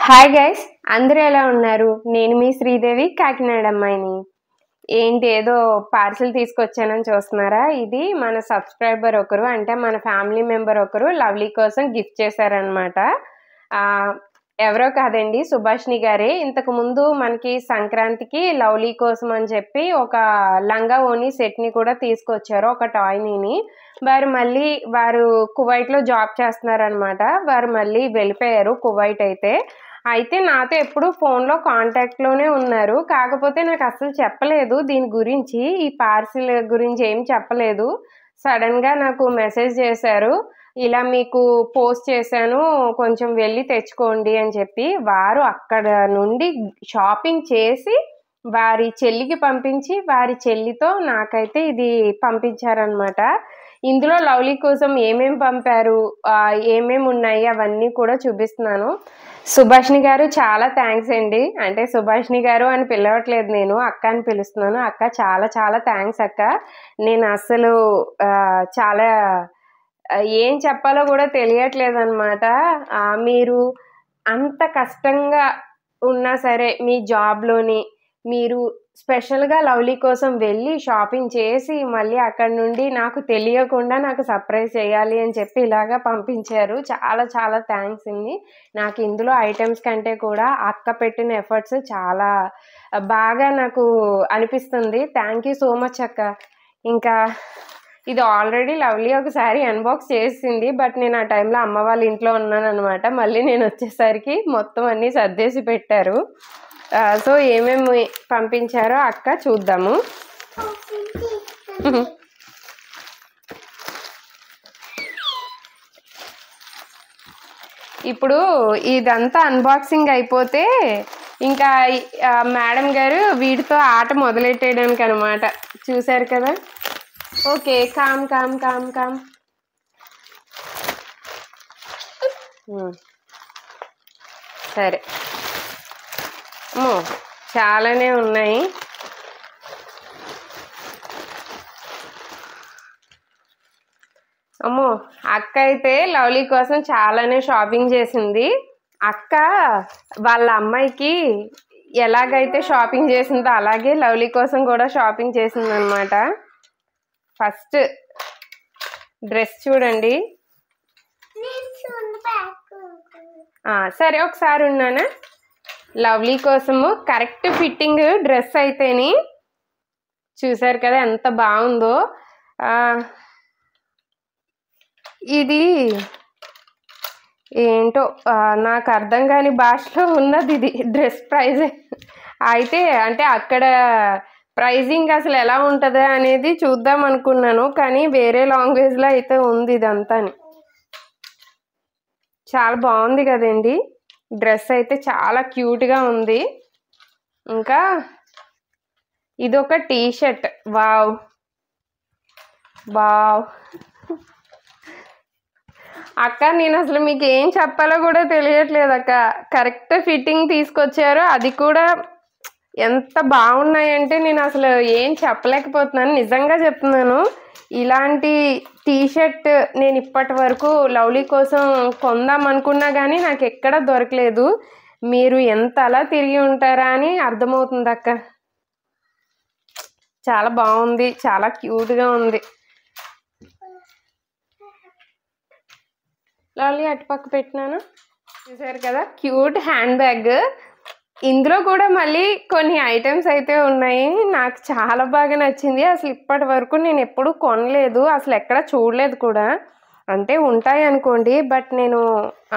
Hi guys, అందరూ ఎలా ఉన్నారు? నేను మీ శ్రీదేవి, కాకినాడ అమ్మాయిని. ఏంటి ఏదో పార్సిల్ తీసుకొచ్చానని చూస్తున్నారా? ఇది మన సబ్స్క్రైబర్ ఒకరు, అంటే మన ఫ్యామిలీ మెంబర్ ఒకరు లవ్లీ కోసం గిఫ్ట్ చేశారనమాట. ఎవరో కాదండి, సుభాష్ని గారే. ఇంతకు ముందు మనకి సంక్రాంతికి లవ్లీ కోసం అని చెప్పి ఒక లంగా ఓని సెట్ని కూడా తీసుకొచ్చారు, ఒక టాయ్ని. వారు కువైట్లో జాబ్ చేస్తున్నారనమాట. వారు మళ్ళీ వెళ్ళిపోయారు కువైట్. అయితే నాతో ఎప్పుడు ఫోన్లో కాంటాక్ట్లోనే ఉన్నారు. కాకపోతే నాకు అసలు చెప్పలేదు దీని గురించి, ఈ పార్సిల్ గురించి ఏం చెప్పలేదు. సడన్గా నాకు మెసేజ్ చేశారు, ఇలా మీకు పోస్ట్ చేశాను, కొంచెం వెళ్ళి తెచ్చుకోండి అని చెప్పి. వారు అక్కడ నుండి షాపింగ్ చేసి వారి చెల్లికి పంపించి వారి చెల్లితో నాకైతే ఇది పంపించారనమాట. ఇందులో లవ్లీ కోసం ఏమేమి పంపారు, ఏమేమి ఉన్నాయి అవన్నీ కూడా చూపిస్తున్నాను. సుభాష్ని గారు చాలా థ్యాంక్స్ అండి. అంటే సుభాష్ని గారు అని పిలవట్లేదు, నేను అక్క అని పిలుస్తున్నాను. అక్క చాలా చాలా థ్యాంక్స్ అక్క. నేను అసలు చాలా ఏం చెప్పాలో కూడా తెలియట్లేదు అనమాట. మీరు అంత కష్టంగా ఉన్నా సరే మీ జాబ్లోని మీరు స్పెషల్గా లవ్లీ కోసం వెళ్ళి షాపింగ్ చేసి మళ్ళీ అక్కడ నుండి నాకు తెలియకుండా నాకు సర్ప్రైజ్ చేయాలి అని చెప్పి ఇలాగా పంపించారు. చాలా చాలా థ్యాంక్స్ అండి. నాకు ఇందులో ఐటమ్స్ కంటే కూడా అక్క పెట్టిన ఎఫర్ట్స్ చాలా బాగా నాకు అనిపిస్తుంది. థ్యాంక్ యూ సో మచ్ అక్క. ఇంకా ఇది ఆల్రెడీ లవ్లీ ఒకసారి అన్బాక్స్ చేసింది, బట్ నేను ఆ టైంలో అమ్మ వాళ్ళ ఇంట్లో ఉన్నాను అనమాట. మళ్ళీ నేను వచ్చేసరికి మొత్తం అన్నీ సర్దేసి పెట్టారు. సో ఏమేమి పంపించారో అక్క చూద్దాము. ఇప్పుడు ఇదంతా అన్బాక్సింగ్ అయిపోతే ఇంకా మేడం గారు వీటితో ఆట మొదలెట్టేయడానికి అనమాట. చూసారు కదా. Okay, calm calm calm calm. సరే, చాలానే ఉన్నాయి. అమ్మో, అక్క అయితే లవ్లీ కోసం చాలానే షాపింగ్ చేసింది. అక్క వాళ్ళ అమ్మాయికి ఎలాగైతే షాపింగ్ చేసిందో అలాగే లవ్లీ కోసం కూడా షాపింగ్ చేసిందనమాట. ఫస్ట్ డ్రెస్ చూడండి. సరే ఒకసారి ఉన్నానా. లవ్లీ కోసము కరెక్ట్ ఫిట్టింగ్ డ్రెస్ అయితేని చూసారు కదా ఎంత బాగుందో. ఇది ఏంటో నాకు అర్థం కాని భాషలో ఉన్నది ఇది డ్రెస్ ప్రైజ్ అయితే. అంటే అక్కడ ప్రైజింగ్ అసలు ఎలా ఉంటుందా అనేది చూద్దాం అనుకున్నాను, కానీ వేరే లాంగ్వేజ్లో అయితే ఉంది ఇదంతా. చాలా బాగుంది కదండి డ్రెస్ అయితే, చాలా క్యూట్గా ఉంది. ఇంకా ఇదొక టీషర్ట్. వావ్ వావ్ అక్క, నేను అసలు మీకు ఏం చెప్పాలో కూడా తెలియట్లేదు అక్క. కరెక్ట్ ఫిట్టింగ్ తీసుకొచ్చారు, అది కూడా ఎంత బాగున్నాయంటే నేను అసలు ఏం చెప్పలేకపోతున్నాను. నిజంగా చెప్తున్నాను, ఇలాంటి టీషర్ట్ నేను ఇప్పటి వరకు లవ్లీ కోసం కొందాం అనుకున్నా కానీ నాకు ఎక్కడ దొరకలేదు. మీరు ఎంత అలా తిరిగి ఉంటారా అని అర్థమవుతుంది అక్క. చాలా బాగుంది, చాలా క్యూట్గా ఉంది. లవ్లీ అటుపక్క పెట్టినాను, చూసారు కదా. Cute hand bag. ఇందులో కూడా మళ్ళీ కొన్ని ఐటమ్స్ అయితే ఉన్నాయి. నాకు చాలా బాగా నచ్చింది. అసలు ఇప్పటి వరకు నేను ఎప్పుడు కొనలేదు, అసలు ఎక్కడ చూడలేదు కూడా. అంటే ఉంటాయి అనుకోండి, బట్ నేను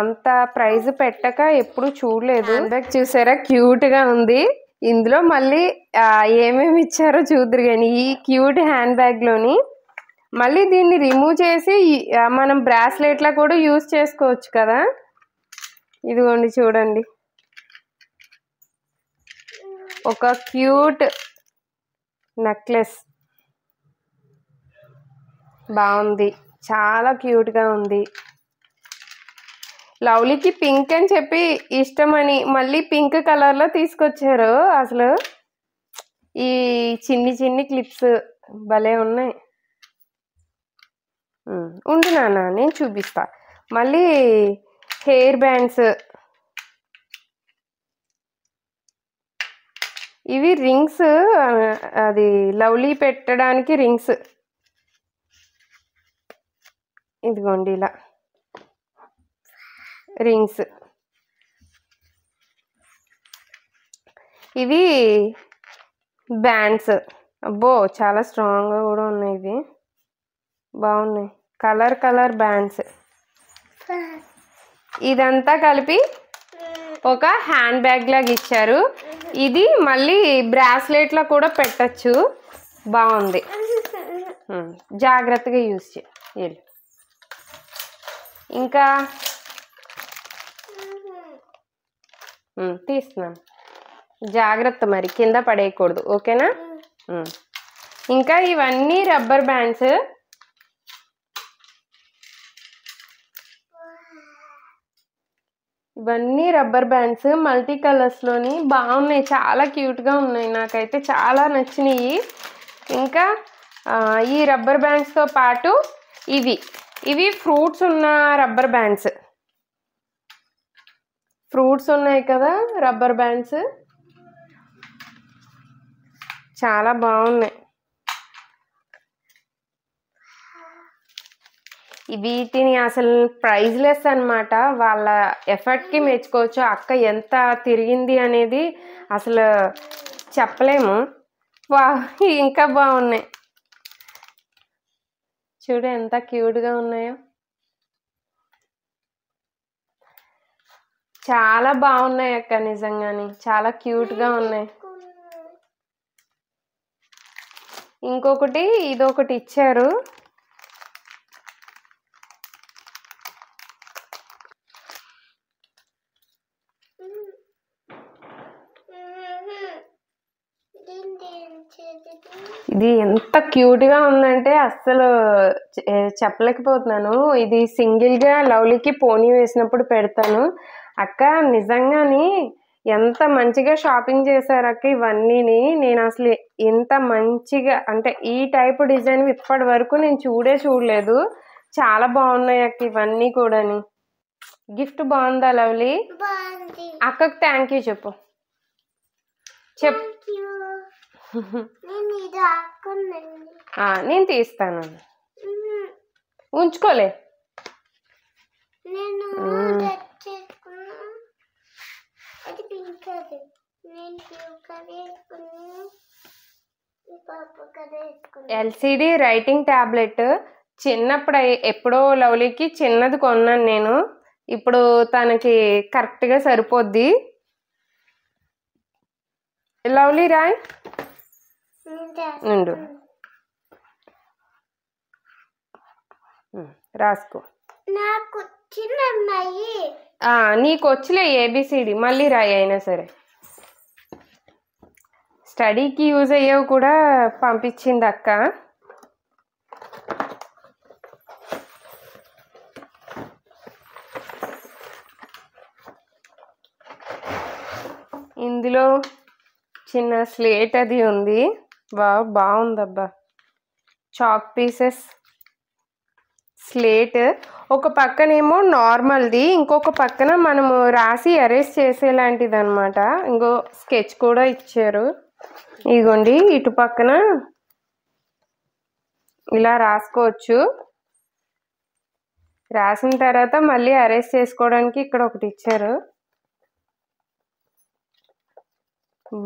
అంత ప్రైజ్ పెట్టక ఎప్పుడు చూడలేదు. హ్యాండ్ బ్యాగ్ చూసారా, క్యూట్గా ఉంది. ఇందులో మళ్ళీ ఏమేమి ఇచ్చారో చూద్దరు కానీ ఈ క్యూట్ హ్యాండ్ బ్యాగ్లోని మళ్ళీ దీన్ని రిమూవ్ చేసి మనం బ్రాస్లెట్లా కూడా యూజ్ చేసుకోవచ్చు కదా. ఇదిగోండి చూడండి, ఒక క్యూట్ నెక్లెస్. బాగుంది, చాలా క్యూట్గా ఉంది. లవ్లీకి పింక్ అని చెప్పి ఇష్టమని మళ్ళీ పింక్ కలర్లో తీసుకొచ్చారు. అసలు ఈ చిన్ని చిన్ని క్లిప్స్ భలే ఉన్నాయి. ఉండు నాన్న, నేను చూపిస్తా. మళ్ళీ హెయిర్ బ్యాండ్స్, ఇవి రింగ్స్, అది లవ్లీ పెట్టడానికి రింగ్స్. ఇదిగోండి ఇలా రింగ్స్. ఇవి బ్యాండ్స్. అబ్బో చాలా స్ట్రాంగ్గా కూడా ఉన్నాయి. ఇవి బాగున్నాయి, కలర్ బ్యాండ్స్. ఇదంతా కలిపి ఒక హ్యాండ్ బ్యాగ్ లాగా ఇచ్చారు. ఇది మళ్ళీ బ్రాస్లెట్లో కూడా పెట్టచ్చు. బాగుంది, జాగ్రత్తగా యూజ్ చేయాలి. ఇంకా తీస్తున్నాను, జాగ్రత్త, మరి కింద పడేయకూడదు, ఓకేనా? ఇంకా ఇవన్నీ రబ్బర్ బ్యాండ్స్. ఇవన్నీ రబ్బర్ బ్యాండ్స్ మల్టీ కలర్స్లోని బాగున్నాయి, చాలా క్యూట్గా ఉన్నాయి. నాకైతే చాలా నచ్చినాయి. ఇంకా ఈ రబ్బర్ బ్యాండ్స్తో పాటు ఇవి ఫ్రూట్స్ ఉన్న రబ్బర్ బ్యాండ్స్. ఫ్రూట్స్ ఉన్నాయి కదా రబ్బర్ బ్యాండ్స్, చాలా బాగున్నాయి. వీటిని అసలు ప్రైజ్లెస్ అన్నమాట. వాళ్ళ ఎఫర్ట్కి మెచ్చుకోవచ్చు. అక్క ఎంత తిరిగింది అనేది అసలు చెప్పలేము. వా, ఇంకా బాగున్నాయి, చూడు ఎంత క్యూట్గా ఉన్నాయో. చాలా బాగున్నాయి అక్క, నిజంగాని చాలా క్యూట్గా ఉన్నాయి. ఇంకొకటి ఇదొకటి ఇచ్చారు. ఇది ఎంత క్యూట్గా ఉందంటే అస్సలు చెప్పలేకపోతున్నాను. ఇది సింగిల్గా లవ్లీకి పోనీ వేసినప్పుడు పెడతాను. అక్క నిజంగాని ఎంత మంచిగా షాపింగ్ చేశారు అక్క ఇవన్నీని. నేను అసలు ఇంత మంచిగా అంటే ఈ టైప్ డిజైన్ ఇప్పటి వరకు నేను చూడలేదు. చాలా బాగున్నాయి అక్క ఇవన్నీ కూడాని. గిఫ్ట్ బాగుందా లవ్లీ? అక్కకు థ్యాంక్ యూ చెప్పు. నేను తీస్తాను, ఉంచుకోలే. ఎల్సిడి రైటింగ్ టాబ్లెట్ చిన్నప్పుడు ఎప్పుడో లవ్లీకి చిన్నది కొన్నాను నేను. ఇప్పుడు తనకి కరెక్ట్గా సరిపోద్ది. లవ్లీ రాయ్ ఉండు, రాసుకో. నీకు వచ్చలే ఏబిసిడి, మళ్ళీ రాయి అయినా సరే. స్టడీకి యూజ్ అయ్యేవి కూడా పంపించింది అక్క. ఇందులో చిన్న స్లేట్ అది ఉంది. బాగుందబ్బా. Chalk pieces, slate. ఒక పక్కనేమో నార్మల్ది, ఇంకొక పక్కన మనము రాసి ఎరేస్ చేసేలాంటిది అనమాట. ఇంకో స్కెచ్ కూడా ఇచ్చారు. ఇదిగోండి, ఇటు పక్కన ఇలా రాసుకోవచ్చు. రాసిన తర్వాత మళ్ళీ అరేస్ చేసుకోవడానికి ఇక్కడ ఒకటి ఇచ్చారు.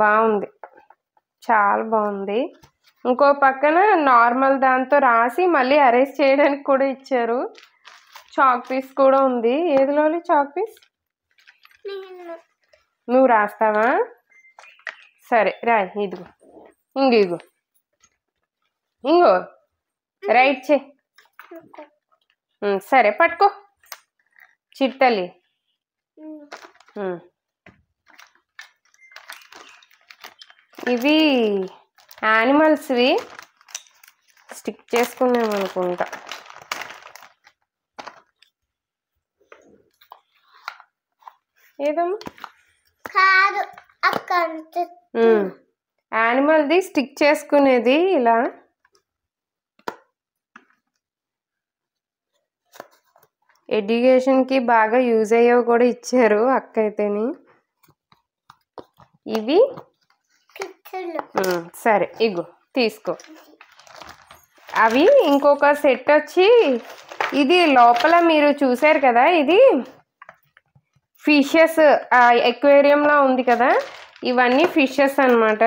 బాగుంది, చాలా బాగుంది. ఇంకో పక్కన నార్మల్ దాంతో రాసి మళ్ళీ అరేంజ్ చేయడానికి కూడా ఇచ్చారు. చాక్ పీస్ కూడా ఉంది. ఏదిలో చాక్ పీస్? నువ్వు రాస్తావా? సరే రాయ్. ఇదిగో, ఇగో ఇంగో రైట్ చే. సరే పట్టుకో చిట్టలి. ఇవి యానిమల్స్వి స్టిక్ చేసుకున్నాం అనుకుంటా. ఏదమ్మా కాదు అక్క, యానిమల్ది స్టిక్ చేసుకునేది. ఇలా ఎడ్యుకేషన్కి బాగా యూజ్ అయ్యేవి కూడా ఇచ్చారు అక్క అయితేని. ఇవి సరే ఇగో తీసుకో. అవి ఇంకొక సెట్ వచ్చి ఇది లోపల మీరు చూసారు కదా, ఇది ఫిషెస్ ఎక్వేరియంలో ఉంది కదా, ఇవన్నీ ఫిషెస్ అన్నమాట.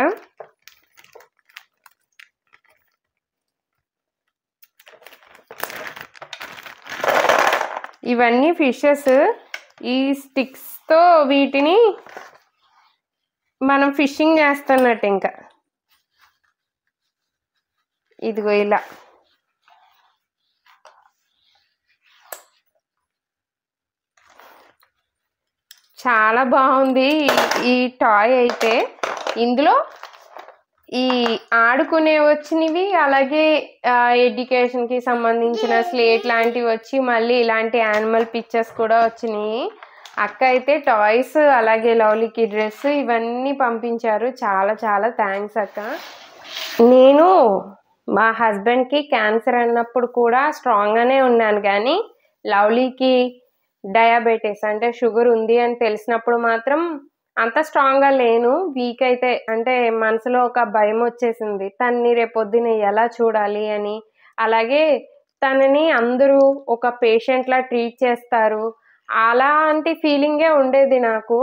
ఇవన్నీ ఫిషెస్. ఈ స్టిక్స్తో వీటిని మనం ఫిషింగ్ చేస్తున్నట్టు. ఇంకా ఇదిగో ఇలా చాలా బాగుంది ఈ టాయ్ అయితే. ఇందులో ఈ ఆడుకునే వచ్చినవి, అలాగే ఎడ్యుకేషన్కి సంబంధించిన స్లేట్ లాంటివి వచ్చి, మళ్ళీ ఇలాంటి యానిమల్ పిక్చర్స్ కూడా వచ్చినాయి. అక్క అయితే టాయ్స్ అలాగే లవ్లీకి డ్రెస్ ఇవన్నీ పంపించారు. చాలా చాలా థ్యాంక్స్ అక్క. నేను మా హస్బెండ్కి క్యాన్సర్ అన్నప్పుడు కూడా స్ట్రాంగ్గానే ఉన్నాను, కానీ లవ్లీకి డయాబెటీస్ అంటే షుగర్ ఉంది అని తెలిసినప్పుడు మాత్రం అంత స్ట్రాంగ్గా లేను. వీక్ అయితే అంటే మనసులో ఒక భయం వచ్చేసింది, తనని రేపొద్దున ఎలా చూడాలి అని. అలాగే తనని అందరూ ఒక పేషెంట్లా ట్రీట్ చేస్తారు, అలాంటి ఫీలింగే ఉండేది నాకు.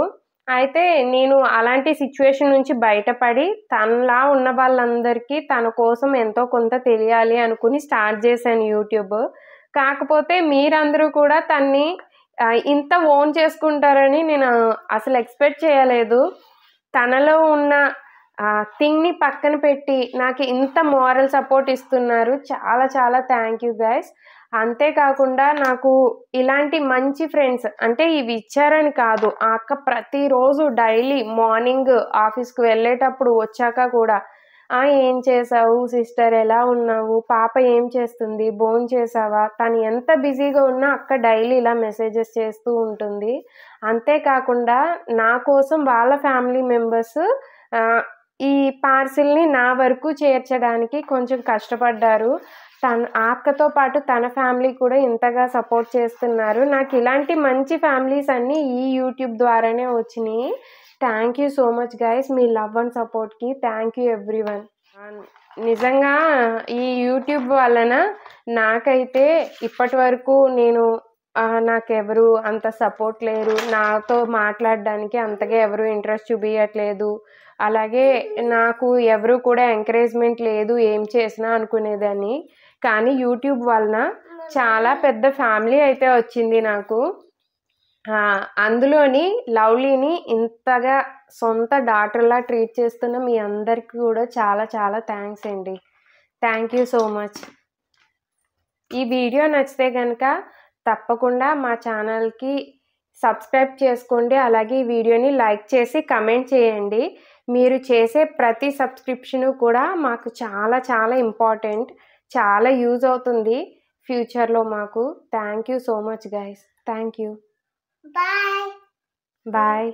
అయితే నేను అలాంటి సిచ్యువేషన్ నుంచి బయటపడి తనలా ఉన్న వాళ్ళందరికీ తన కోసం ఎంతో కొంత తెలియాలి అనుకుని స్టార్ట్ చేశాను యూట్యూబ్. కాకపోతే మీరందరూ కూడా తన్ని ఇంత ఓన్ చేసుకుంటారని నేను అసలు ఎక్స్పెక్ట్ చేయలేదు. తనలో ఉన్న థింగ్ని పక్కన పెట్టి నాకు ఇంత మోరల్ సపోర్ట్ ఇస్తున్నారు. చాలా చాలా థ్యాంక్ యూ గైస్. అంతేకాకుండా నాకు ఇలాంటి మంచి ఫ్రెండ్స్ అంటే ఇవి ఇచ్చారని కాదు, ఆ అక్క ప్రతిరోజు డైలీ మార్నింగ్ ఆఫీస్కి వెళ్ళేటప్పుడు వచ్చాక కూడా ఏం చేసావు సిస్టర్, ఎలా ఉన్నావు, పాప ఏం చేస్తుంది, భోంచేసావా, తను ఎంత బిజీగా ఉన్నా అక్క డైలీ ఇలా మెసేజెస్ చేస్తూ ఉంటుంది. అంతేకాకుండా నా కోసం వాళ్ళ ఫ్యామిలీ మెంబర్స్ ఈ పార్సిల్ని నా వరకు చేర్చడానికి కొంచెం కష్టపడ్డారు. ఆ అక్కతో పాటు తన ఫ్యామిలీ కూడా ఇంతగా సపోర్ట్ చేస్తున్నారు. నాకు ఇలాంటి మంచి ఫ్యామిలీస్ అన్నీ ఈ యూట్యూబ్ ద్వారానే వచ్చినాయి. Thank you so much guys, మీ లవ్ అండ్ సపోర్ట్కి. Thank you everyone. నిజంగా ఈ యూట్యూబ్ వలన నాకైతే ఇప్పటి వరకు నాకెవరు అంత సపోర్ట్ లేరు, నాతో మాట్లాడడానికి అంతగా ఎవరు ఇంట్రెస్ట్ చూపించట్లేదు, అలాగే నాకు ఎవరు కూడా ఎంకరేజ్మెంట్ లేదు ఏం చేసినా అనుకునేదాన్ని. కానీ యూట్యూబ్ వలన చాలా పెద్ద ఫ్యామిలీ అయితే వచ్చింది నాకు. అందులోని లవ్లీని ఇంతగా సొంత డాటర్లా ట్రీట్ చేస్తున్న మీ అందరికీ కూడా చాలా చాలా థ్యాంక్స్ అండి. Thank you so much. ఈ వీడియో నచ్చితే కనుక తప్పకుండా మా ఛానల్కి సబ్స్క్రైబ్ చేసుకోండి, అలాగే ఈ వీడియోని లైక్ చేసి కమెంట్ చేయండి. మీరు చేసే ప్రతి సబ్స్క్రిప్షను కూడా మాకు చాలా చాలా ఇంపార్టెంట్, చాలా యూజ్ అవుతుంది ఫ్యూచర్లో మాకు. Thank you so much guys. Thank you. Bye bye.